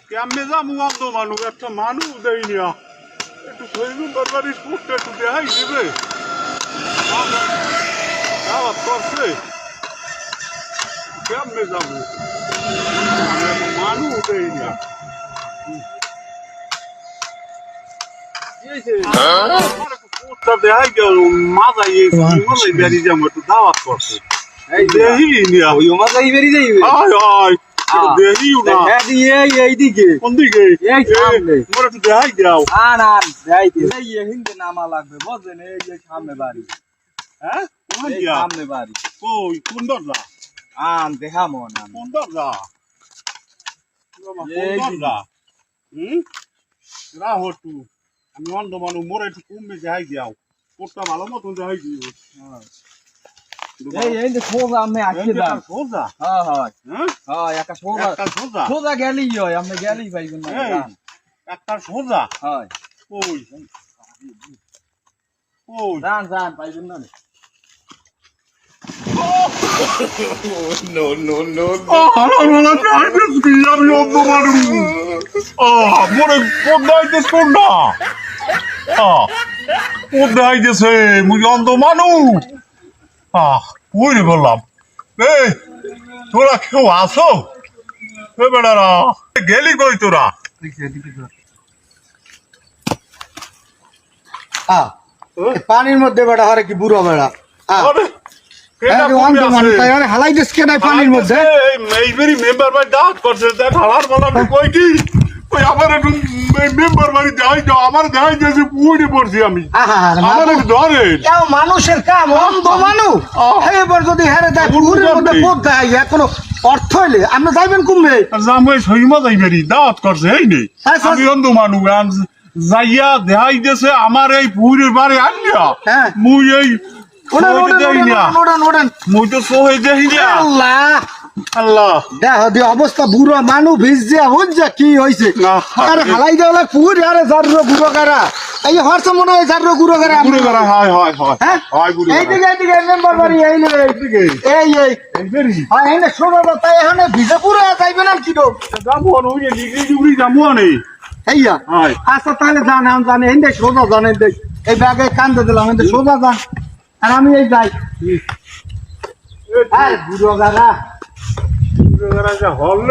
কেমনে যাবো অন্ধ মানুষ একটা মানুষ দেয়নি একটু শহীদুল দরবারি স্কুলটা একটু দেখাই দেবে দাওয়াত করছে কেমনে যাবো মানুষ দেয়নি দেখাই গেল মাথায় বেরিয়ে যাবো একটু দাওয়াত করছে দেহি ওই মাথায় বেরিয়ে যাইবে দেখিও না এইদিকে কোন দিকে এই সামনে মোরা তো দেখাই দাও না দেখাই দে এই হিন্দে নামা লাগবে বুঝলেন এই যে সামনে বাড়ি হ্যাঁ কোন দিকে সামনে বাড়ি কই কোন দরজা দেখামো না কোন দরজা এই দরজা রাহো তু আমি অন্ধ মানুষ মোরা একটু কমবে দেখাই দাও কোটটা ভালো মতন দেখাই দিও এই যে সোজা আমি আসি দাও সোজা হ্যাঁ হ্যাঁ হ্যাঁ একটা সোজা সোজা গেলি হয় আমরা গেলি পাইবেন না একটা সোজা হয় ওই জান পাইবেন না no মোরে কোথায় গেছে মুই অন্ধ মানুষ কই বললাম এই তোরা কেউ আসো বেড়ারা গেলি কই তোরা পানির মধ্যে বেড়া হারে কি বুড়ো বেড়া হালাই দিস কে নাই পানির মধ্যে এইবারই মেম্বার ভাই ডাক করছে দেখ হালার বলার কই কি ওই আমার একটু মেম্বার বাড়ি যাই যাও আমার দেখাই যাচ্ছে পুড়ে পড়ছি আমি আমার ধরে মানুষের কাম অন্ধ মানুষ এবার যদি হেরে দেয় পুকুরের মধ্যে পথ দেয় এখনো অর্থ হইলে আমরা যাইবেন কমবে জামাই সহিমা যাইবেরি দাওয়াত করছে এই নেই আমি অন্ধ মানুষ যাইয়া দেখাই দিয়েছে আমার এই পুকুরের বাড়ি আনিয়া মুই এই মুই তো সহে দেখি না আল্লাহ আল্লাহ দেখো দি অবস্থা বুড়ো মানুষ ভিজছে হচ্ছে কি হয়েছে আরে হালাই দেওয়া পুকুর আরে যার বুড়ো কারা এই হরছে মনে হয় যার বুড়ো কারা বুড়ো কারা হয় হয় হয় হয় বুড়ো এইদিকে এইদিকে মেম্বার বাড়ি এই নে এইদিকে এই হ্যাঁ এই না শোনো তাই এখানে ভিজে পুরো যাইবে না কি তো যাবো ওই যে ডিগ্রি ডিগ্রি যাবো নেই এইয়া আচ্ছা তাহলে জান আমি জানি এই সোজা জানেন দেখ এই ব্যাগে কান্দে দিলাম এই সোজা যান আর আমি এই যাই বুড়ো কারা যা হল